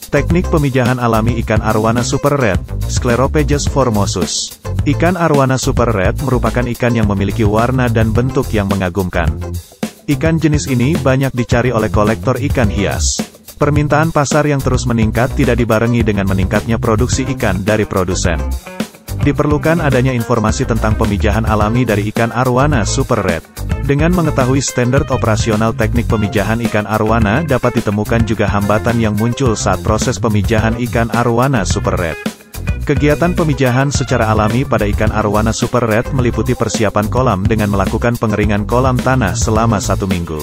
Teknik pemijahan alami ikan arwana super red, Sclerophagus formosus. Ikan arwana super red merupakan ikan yang memiliki warna dan bentuk yang mengagumkan. Ikan jenis ini banyak dicari oleh kolektor ikan hias. Permintaan pasar yang terus meningkat tidak dibarengi dengan meningkatnya produksi ikan dari produsen. Diperlukan adanya informasi tentang pemijahan alami dari ikan arwana super red. Dengan mengetahui standar operasional teknik pemijahan ikan arwana dapat ditemukan juga hambatan yang muncul saat proses pemijahan ikan arwana super red. Kegiatan pemijahan secara alami pada ikan arwana super red meliputi persiapan kolam dengan melakukan pengeringan kolam tanah selama 1 minggu.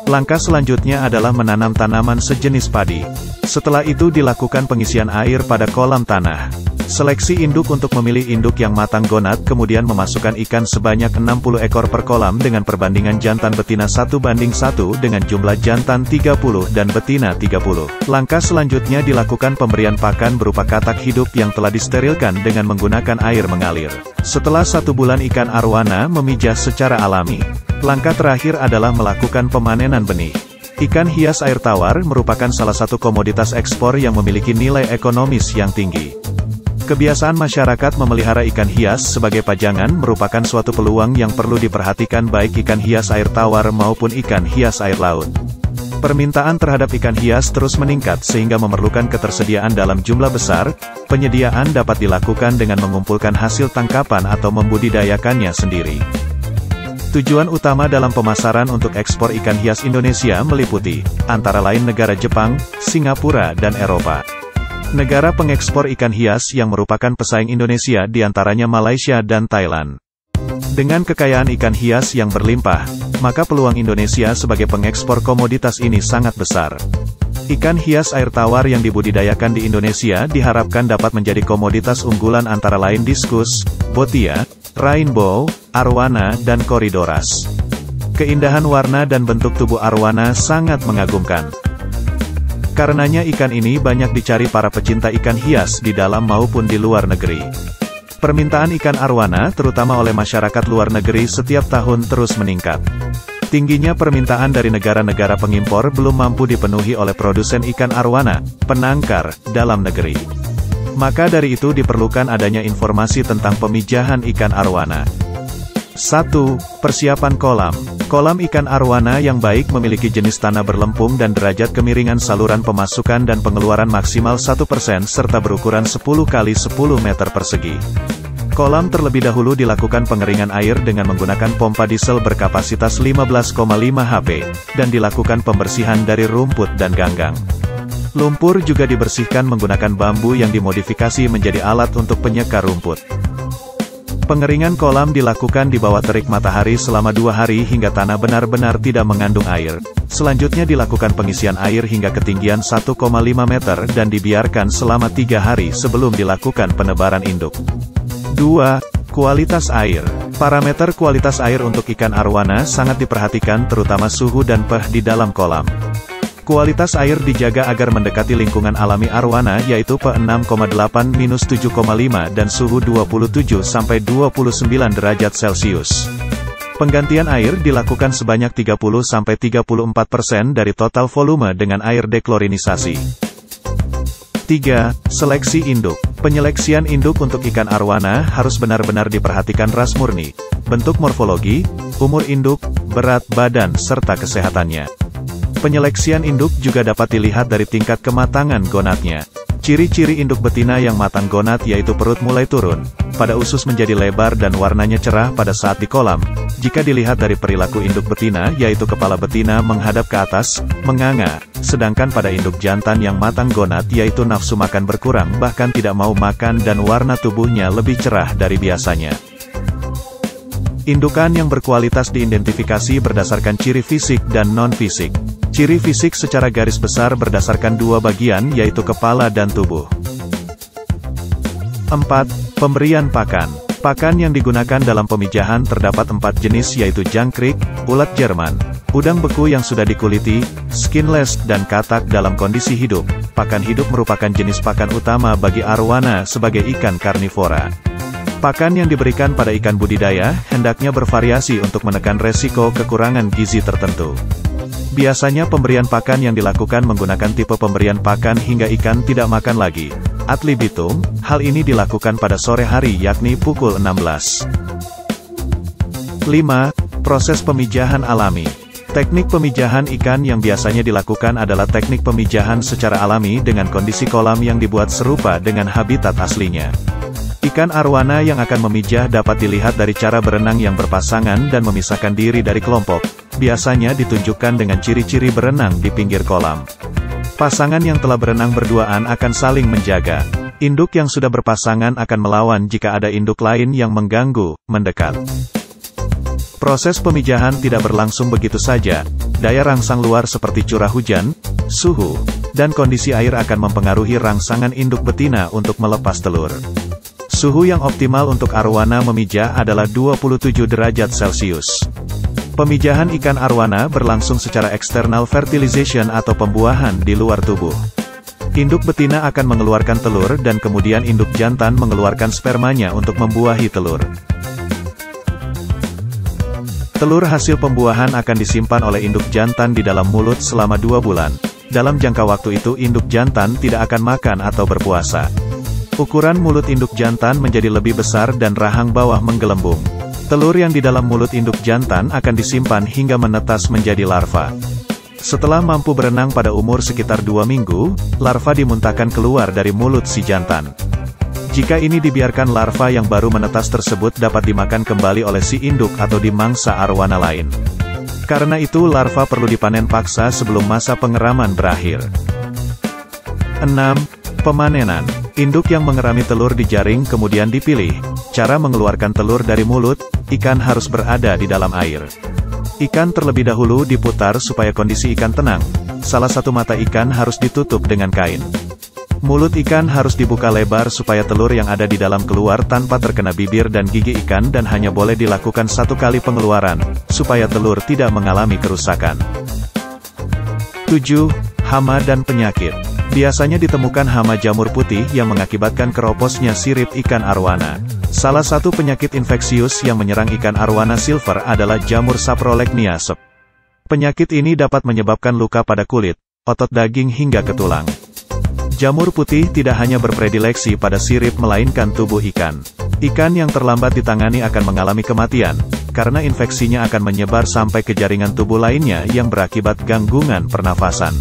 Langkah selanjutnya adalah menanam tanaman sejenis padi. Setelah itu dilakukan pengisian air pada kolam tanah. Seleksi induk untuk memilih induk yang matang gonat, kemudian memasukkan ikan sebanyak 60 ekor per kolam dengan perbandingan jantan betina 1:1 dengan jumlah jantan 30 dan betina 30. Langkah selanjutnya dilakukan pemberian pakan berupa katak hidup yang telah disterilkan dengan menggunakan air mengalir. Setelah 1 bulan ikan arwana memijah secara alami. Langkah terakhir adalah melakukan pemanenan benih. Ikan hias air tawar merupakan salah satu komoditas ekspor yang memiliki nilai ekonomis yang tinggi. Kebiasaan masyarakat memelihara ikan hias sebagai pajangan merupakan suatu peluang yang perlu diperhatikan baik ikan hias air tawar maupun ikan hias air laut. Permintaan terhadap ikan hias terus meningkat sehingga memerlukan ketersediaan dalam jumlah besar. Penyediaan dapat dilakukan dengan mengumpulkan hasil tangkapan atau membudidayakannya sendiri. Tujuan utama dalam pemasaran untuk ekspor ikan hias Indonesia meliputi, antara lain negara Jepang, Singapura dan Eropa. Negara pengekspor ikan hias yang merupakan pesaing Indonesia diantaranya Malaysia dan Thailand. Dengan kekayaan ikan hias yang berlimpah, maka peluang Indonesia sebagai pengekspor komoditas ini sangat besar. Ikan hias air tawar yang dibudidayakan di Indonesia diharapkan dapat menjadi komoditas unggulan antara lain diskus, botia, rainbow, arwana dan corydoras. Keindahan warna dan bentuk tubuh arwana sangat mengagumkan. Karenanya ikan ini banyak dicari para pecinta ikan hias di dalam maupun di luar negeri. Permintaan ikan arwana terutama oleh masyarakat luar negeri setiap tahun terus meningkat. Tingginya permintaan dari negara-negara pengimpor belum mampu dipenuhi oleh produsen ikan arwana, penangkar, dalam negeri. Maka dari itu diperlukan adanya informasi tentang pemijahan ikan arwana. 1. Persiapan kolam. Kolam ikan arwana yang baik memiliki jenis tanah berlempung dan derajat kemiringan saluran pemasukan dan pengeluaran maksimal 1% serta berukuran 10 x 10 meter persegi. Kolam terlebih dahulu dilakukan pengeringan air dengan menggunakan pompa diesel berkapasitas 15,5 HP, dan dilakukan pembersihan dari rumput dan ganggang. Lumpur juga dibersihkan menggunakan bambu yang dimodifikasi menjadi alat untuk penyekar rumput. Pengeringan kolam dilakukan di bawah terik matahari selama 2 hari hingga tanah benar-benar tidak mengandung air. Selanjutnya dilakukan pengisian air hingga ketinggian 1,5 meter dan dibiarkan selama 3 hari sebelum dilakukan penebaran induk. 2. Kualitas air. Parameter kualitas air untuk ikan arwana sangat diperhatikan terutama suhu dan pH di dalam kolam. Kualitas air dijaga agar mendekati lingkungan alami arwana yaitu pH 6,8-7,5 dan suhu 27-29 derajat Celcius. Penggantian air dilakukan sebanyak 30-34% dari total volume dengan air deklorinisasi. 3. Seleksi induk. Penyeleksian induk untuk ikan arwana harus benar-benar diperhatikan ras murni, bentuk morfologi, umur induk, berat badan serta kesehatannya. Penyeleksian induk juga dapat dilihat dari tingkat kematangan gonatnya. Ciri-ciri induk betina yang matang gonat yaitu perut mulai turun, pada usus menjadi lebar dan warnanya cerah pada saat di kolam. Jika dilihat dari perilaku induk betina yaitu kepala betina menghadap ke atas, menganga, sedangkan pada induk jantan yang matang gonat yaitu nafsu makan berkurang bahkan tidak mau makan dan warna tubuhnya lebih cerah dari biasanya. Indukan yang berkualitas diidentifikasi berdasarkan ciri fisik dan non-fisik. Ciri fisik secara garis besar berdasarkan 2 bagian yaitu kepala dan tubuh. 4. Pemberian pakan. Pakan yang digunakan dalam pemijahan terdapat 4 jenis yaitu jangkrik, ulat Jerman, udang beku yang sudah dikuliti, skinless dan katak dalam kondisi hidup. Pakan hidup merupakan jenis pakan utama bagi arwana sebagai ikan karnivora. Pakan yang diberikan pada ikan budidaya hendaknya bervariasi untuk menekan resiko kekurangan gizi tertentu. Biasanya pemberian pakan yang dilakukan menggunakan tipe pemberian pakan hingga ikan tidak makan lagi. Adli Bitung, hal ini dilakukan pada sore hari yakni pukul 16. 5. Proses pemijahan alami. Teknik pemijahan ikan yang biasanya dilakukan adalah teknik pemijahan secara alami dengan kondisi kolam yang dibuat serupa dengan habitat aslinya. Ikan arwana yang akan memijah dapat dilihat dari cara berenang yang berpasangan dan memisahkan diri dari kelompok. Biasanya ditunjukkan dengan ciri-ciri berenang di pinggir kolam. Pasangan yang telah berenang berduaan akan saling menjaga. Induk yang sudah berpasangan akan melawan jika ada induk lain yang mengganggu, mendekat. Proses pemijahan tidak berlangsung begitu saja. Daya rangsang luar seperti curah hujan, suhu, dan kondisi air akan mempengaruhi rangsangan induk betina untuk melepas telur. Suhu yang optimal untuk arwana memijah adalah 27 derajat Celcius. Pemijahan ikan arwana berlangsung secara external fertilization atau pembuahan di luar tubuh. Induk betina akan mengeluarkan telur dan kemudian induk jantan mengeluarkan spermanya untuk membuahi telur. Telur hasil pembuahan akan disimpan oleh induk jantan di dalam mulut selama 2 bulan. Dalam jangka waktu itu induk jantan tidak akan makan atau berpuasa. Ukuran mulut induk jantan menjadi lebih besar dan rahang bawah menggelembung. Telur yang di dalam mulut induk jantan akan disimpan hingga menetas menjadi larva. Setelah mampu berenang pada umur sekitar 2 minggu, larva dimuntahkan keluar dari mulut si jantan. Jika ini dibiarkan, larva yang baru menetas tersebut dapat dimakan kembali oleh si induk atau dimangsa arwana lain. Karena itu larva perlu dipanen paksa sebelum masa pengeraman berakhir. 6. Pemanenan. Induk yang mengerami telur dijaring kemudian dipilih. Cara mengeluarkan telur dari mulut, ikan harus berada di dalam air. Ikan terlebih dahulu diputar supaya kondisi ikan tenang. Salah satu mata ikan harus ditutup dengan kain. Mulut ikan harus dibuka lebar supaya telur yang ada di dalam keluar tanpa terkena bibir dan gigi ikan dan hanya boleh dilakukan 1 kali pengeluaran, supaya telur tidak mengalami kerusakan. 7. Hama dan penyakit. Biasanya ditemukan hama jamur putih yang mengakibatkan keroposnya sirip ikan arwana. Salah satu penyakit infeksius yang menyerang ikan arwana silver adalah jamur saprolegnia sep. Penyakit ini dapat menyebabkan luka pada kulit, otot daging hingga ke tulang. Jamur putih tidak hanya berpredileksi pada sirip melainkan tubuh ikan. Ikan yang terlambat ditangani akan mengalami kematian, karena infeksinya akan menyebar sampai ke jaringan tubuh lainnya yang berakibat gangguan pernafasan.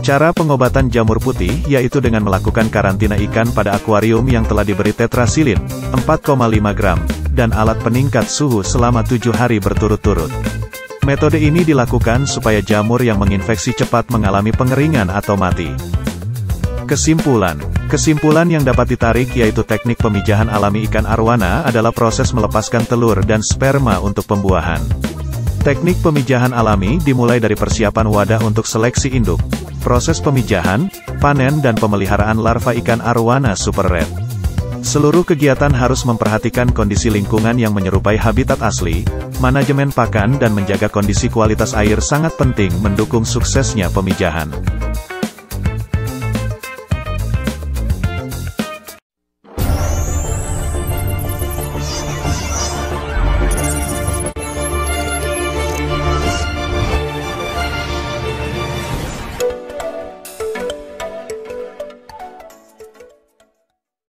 Cara pengobatan jamur putih yaitu dengan melakukan karantina ikan pada akuarium yang telah diberi tetrasilin, 4,5 gram, dan alat peningkat suhu selama 7 hari berturut-turut. Metode ini dilakukan supaya jamur yang menginfeksi cepat mengalami pengeringan atau mati. Kesimpulan yang dapat ditarik yaitu teknik pemijahan alami ikan arwana adalah proses melepaskan telur dan sperma untuk pembuahan. Teknik pemijahan alami dimulai dari persiapan wadah untuk seleksi induk, proses pemijahan, panen dan pemeliharaan larva ikan arwana super red. Seluruh kegiatan harus memperhatikan kondisi lingkungan yang menyerupai habitat asli, manajemen pakan dan menjaga kondisi kualitas air sangat penting mendukung suksesnya pemijahan.